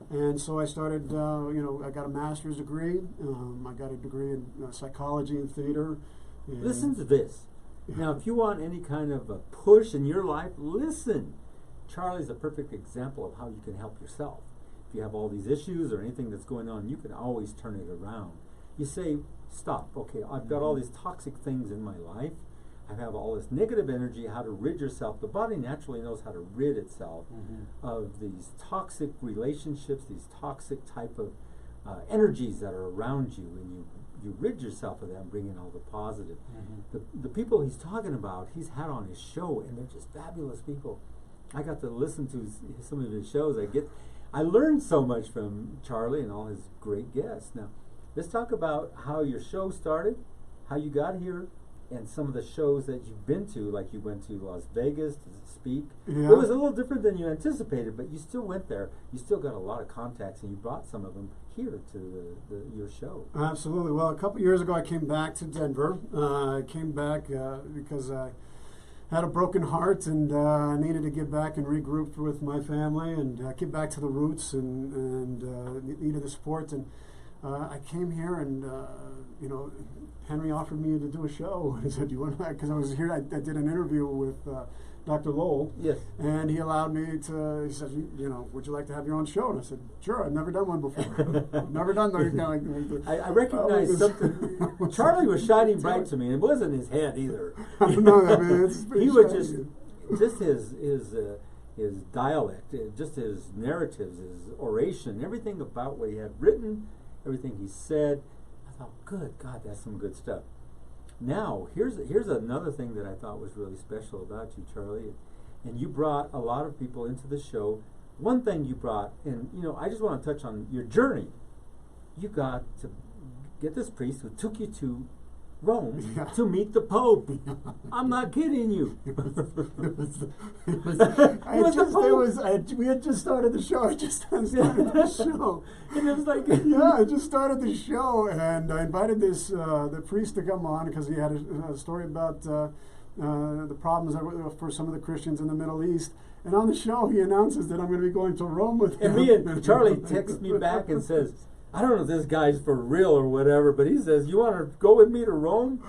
And so I started, I got a master's degree. I got a degree in psychology and theater. And listen to this. Now, if you want any kind of a push in your life, listen. Charlie's a perfect example of how you can help yourself. If you have all these issues or anything that's going on, you can always turn it around. You say, stop. Okay, I've got all these toxic things in my life. I have all this negative energy, how to rid yourself. The body naturally knows how to rid itself of these toxic relationships, these toxic type of energies that are around you, and you rid yourself of them, bring in all the positive. The people he's talking about, he's had on his show, and they're just fabulous people. I got to listen to some of his shows. I learned so much from Charlie and all his great guests. Now, let's talk about how your show started, how you got here, and some of the shows that you've been to, like you went to Las Vegas to speak. Yeah. It was a little different than you anticipated, but you still went there. You still got a lot of contacts, and you brought some of them here to your show. Absolutely. Well, a couple years ago, I came back to Denver. I came back because I had a broken heart, and I needed to get back and regroup with my family and get back to the roots, and needed the support. And I came here, and Henry offered me to do a show. He said, "Do you want to?" Because I was here. I did an interview with Dr. Lowell. Yes. And he allowed me to. He said, "Would you like to have your own show?" And I said, "Sure. I've never done one before. I've never done that." I recognized something. Charlie was shining bright to me, and it wasn't his head either. I don't know. I mean, it's he was just his dialect, just his narratives, his oration, everything about what he had written, everything he said. I thought, good God, that's some good stuff. Now, here's another thing that I thought was really special about you, Charlie, and you brought a lot of people into the show. One thing you brought, and I just want to touch on your journey. You got to get this priest who took you to Rome Yeah. to meet the Pope. I'm not kidding you. We had just started the show. I just started the show. And it was like, Yeah, I just started the show, and I invited the priest to come on because he had a story about the problems that were for some of the Christians in the Middle East. And on the show, he announces that I'm going to be going to Rome with him. And me and Charlie texts me back and says, I don't know if this guy's for real or whatever, but he says, you want to go with me to Rome?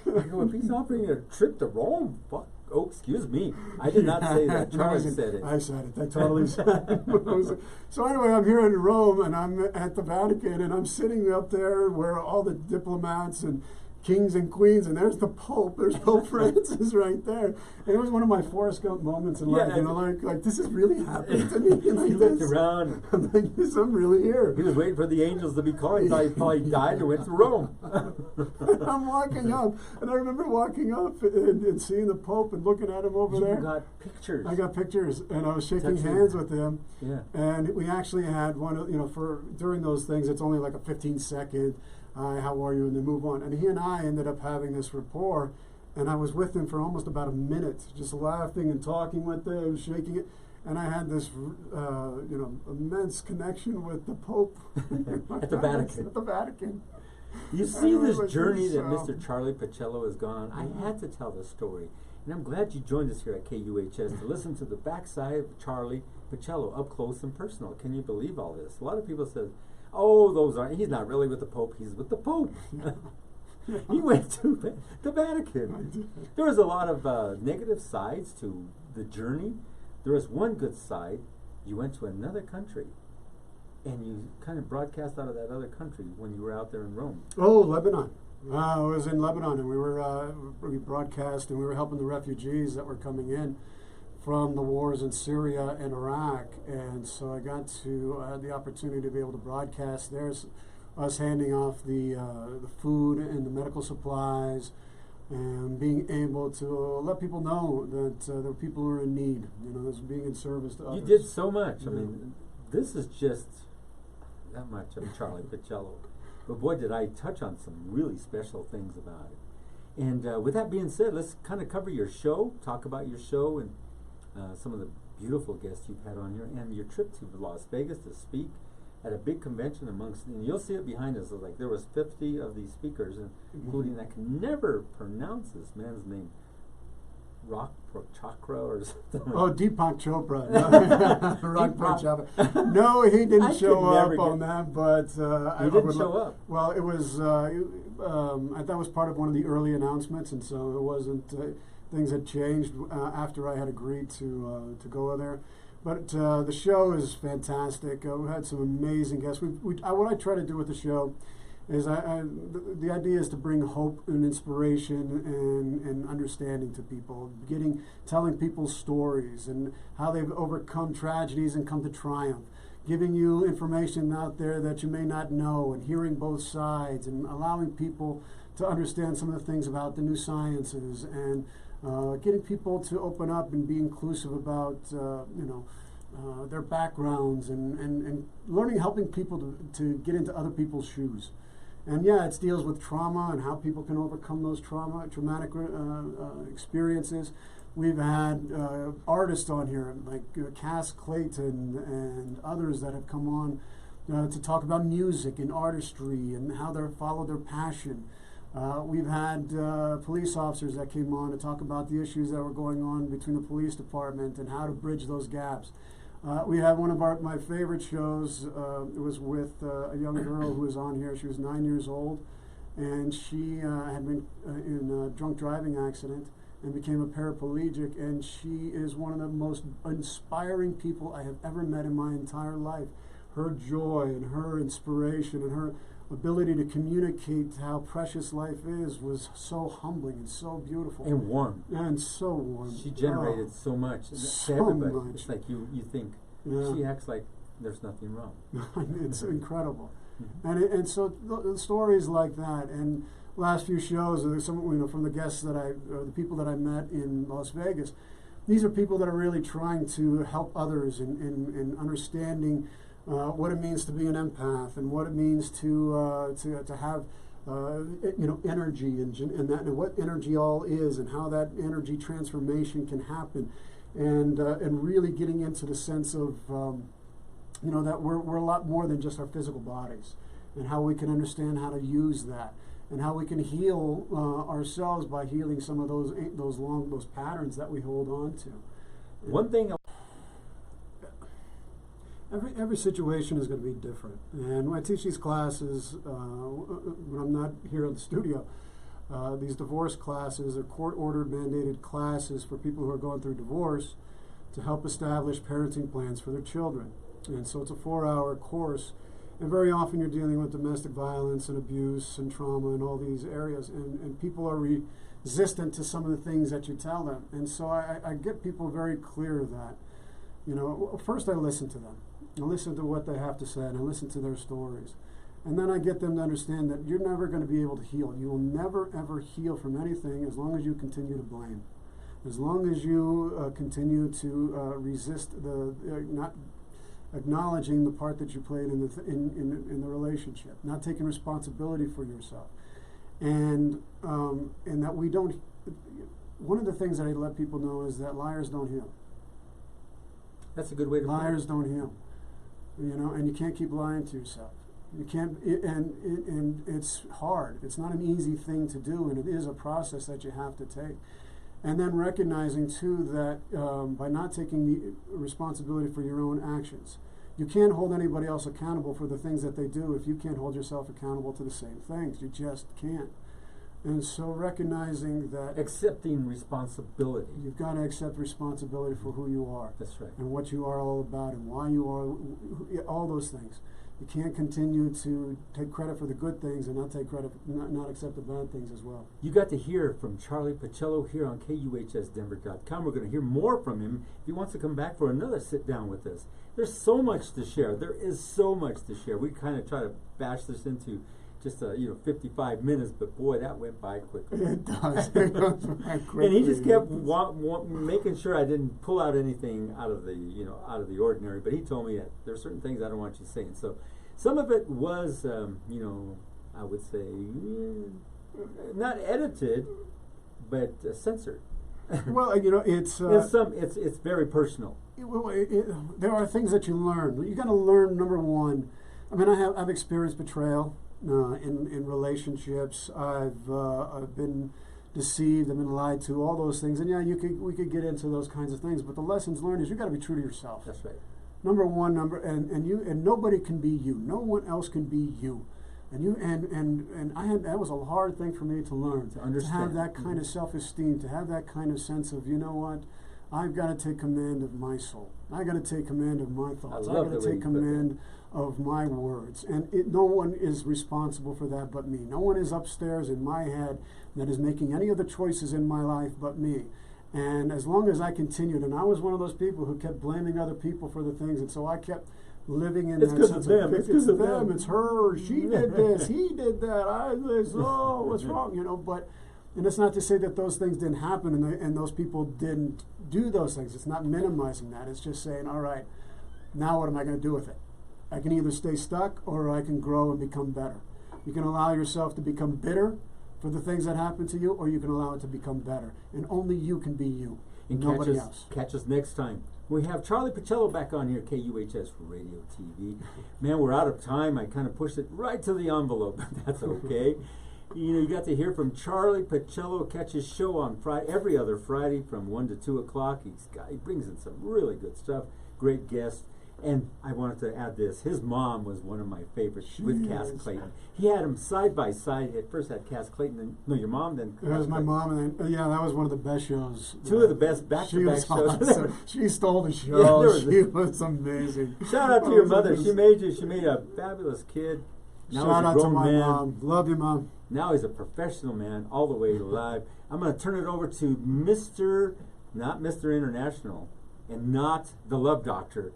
I go, if he's offering a trip to Rome, fuck. Oh, excuse me. I did not say that. Charlie said it. I said it. I totally said it. So anyway, I'm here in Rome, and I'm at the Vatican, and I'm sitting up there where all the diplomats and kings and queens, and there's the Pope. There's Pope Francis right there. And it was one of my Forrest Gump moments in life. Yeah, You know, like this is really happening to me. Like He looked around. I'm like, yes, I'm really here. He was waiting for the angels to be calling. He probably died and went to Rome. I'm walking up, and I remember walking up and seeing the Pope and looking at him over there. You got pictures. I got pictures, and I was shaking Touching. hands with him. Yeah. And we actually had one, during those things, it's only like a 15-second, hi, how are you, and then move on. And he and I ended up having this rapport, and I was with him for almost about a minute, just laughing and talking with him, shaking it. And I had this, immense connection with the Pope. At the Vatican. At the Vatican. You see this was journey that so- Mr. Charlie Pacello has gone on. I had to tell the story. And I'm glad you joined us here at KUHS to listen to the backside of Charlie Pacello up close and personal. Can you believe all this? A lot of people said, oh, he's not really with the Pope, he's with the Pope. He went to the Vatican. There was a lot of negative sides to the journey. There was one good side. You went to another country, and you kind of broadcast out of that other country when you were out there in Rome. Oh, Lebanon. I was in Lebanon, and we broadcast, and we were helping the refugees that were coming in from the wars in Syria and Iraq. And so I got to had the opportunity to be able to broadcast. There's us handing off the food and the medical supplies, and being able to let people know that there are people who are in need. As being in service to others. You did so much. Yeah. I mean, this is just that much of Charlie Pacello. But boy, did I touch on some really special things about it. And with that being said, let's kind of cover your show, talk about your show, and some of the beautiful guests you've had on here, and your trip to Las Vegas to speak at a big convention and you'll see it behind us. Like there was 50 of these speakers, including I can never pronounce this man's name. Rock Chakra or something. Oh, Deepak Chopra. Rock Chopra. No, he didn't show up on that, but he didn't show up. Well, it was. That was part of one of the early announcements, and so it wasn't. Things had changed after I had agreed to go there. But the show is fantastic. We had some amazing guests. What I try to do with the show is the idea is to bring hope and inspiration and understanding to people, telling people stories and how they've overcome tragedies and come to triumph, giving you information out there that you may not know, and hearing both sides, and allowing people to understand some of the things about the new sciences, and getting people to open up and be inclusive about their backgrounds, and helping people to get into other people's shoes. And yeah, it deals with trauma and how people can overcome those traumatic experiences. We've had artists on here like Cass Clayton and others that have come on to talk about music and artistry and how they follow their passion. We've had police officers that came on to talk about the issues that were going on between the police department and how to bridge those gaps. We had one of my favorite shows. It was with a young girl who was on here. She was 9 years old, and she had been in a drunk driving accident and became a paraplegic, and she is one of the most inspiring people I have ever met in my entire life. Her joy and her inspiration and her ability to communicate how precious life is was so humbling and so beautiful. And warm. And so warm. She generated so much so to everybody. much. It's like you think she acts like there's nothing wrong. It's incredible. And so the stories like that, and last few shows, there's some from the guests the people that I met in Las Vegas. These are people that are really trying to help others in understanding what it means to be an empath, and what it means to have energy and what energy all is and how that energy transformation can happen, and really getting into the sense of that we're a lot more than just our physical bodies, and how we can understand how to use that, and how we can heal ourselves by healing some of those patterns that we hold on to. One thing. Every situation is going to be different, and when I teach these classes, when I'm not here in the studio, these divorce classes are court-ordered, mandated classes for people who are going through divorce to help establish parenting plans for their children. And so it's a 4-hour course, and very often you're dealing with domestic violence and abuse and trauma and all these areas, and people are resistant to some of the things that you tell them. And so I get people very clear that, first I listen to them. I listen to what they have to say, and I listen to their stories. And then I get them to understand that you're never going to be able to heal. You will never, ever heal from anything as long as you continue to blame. As long as you continue to resist not acknowledging the part that you played in the relationship, not taking responsibility for yourself. And that we don't, one of the things that I let people know is that liars don't heal. That's a good way to put it. Liars don't heal. And you can't keep lying to yourself. You can't, and it's hard. It's not an easy thing to do, and it is a process that you have to take. And then recognizing too that by not taking the responsibility for your own actions, you can't hold anybody else accountable for the things that they do if you can't hold yourself accountable to the same things. You just can't. And so recognizing that accepting responsibility. You've got to accept responsibility for who you are. That's right. And what you are all about and why you are, all those things. You can't continue to take credit for the good things and not take credit, not accept the bad things as well. You got to hear from Charlie Pacello here on KUHSdenver.com. We're going to hear more from him if he wants to come back for another sit down with us. There's so much to share. There is so much to share. We kind of try to bash this into just 55 minutes, but boy, that went by quickly. It does. It goes by quickly. And he just kept making sure I didn't pull out anything out of the ordinary. But he told me that there are certain things I don't want you saying. So some of it was, I would say, not edited, but censored. Well, it's very personal. There are things that you learn. You got to learn. Number one, I mean, I've experienced betrayal. In relationships, I've been deceived, I've been lied to, all those things, and we could get into those kinds of things. But the lessons learned is you got to be true to yourself. That's right. Number one, and nobody can be you. No one else can be you. And that was a hard thing for me to learn, to understand, to have that kind of self-esteem, to have that kind of sense of, you know what, I've got to take command of my soul. I got to take command of my thoughts. I got to take command of my words. And no one is responsible for that but me. No one is upstairs in my head that is making any of the choices in my life but me. And as long as I continued, and I was one of those people who kept blaming other people for the things, and so I kept living in that sense of them. It's them. It's her. She did this. He did that. I this. Oh, what's wrong? But. And it's not to say that those things didn't happen and those people didn't do those things. It's not minimizing that. It's just saying, all right, now what am I going to do with it? I can either stay stuck or I can grow and become better. You can allow yourself to become bitter for the things that happen to you, or you can allow it to become better. And only you can be you, and nobody else. Catch us next time. We have Charlie Pacello back on here, KUHS Radio TV. Man, we're out of time. I kind of pushed it right to the envelope. That's okay. You got to hear from Charlie Pacello. Catch his show on every other Friday from 1 to 2 o'clock. He brings in some really good stuff, great guests. And I wanted to add this. His mom was one of my favorites with Cass Clayton. He had them side by side. At first had Cass Clayton, your mom, then It was my mom, and then, that was one of the best shows. Two of the best back-to-back shows. Awesome. She stole the show. She was amazing. Shout out to your mother. She made a fabulous kid. Now Shout out to my mom. Love you, Mom. Now he's a professional man, all the way live. I'm going to turn it over to not Mr. International, and not the Love Doctor,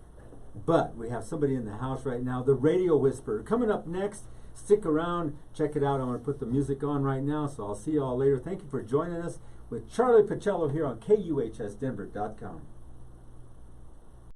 but we have somebody in the house right now, the Radio Whisperer. Coming up next, stick around, check it out. I'm going to put the music on right now, so I'll see you all later. Thank you for joining us with Charlie Pacello here on KUHSdenver.com.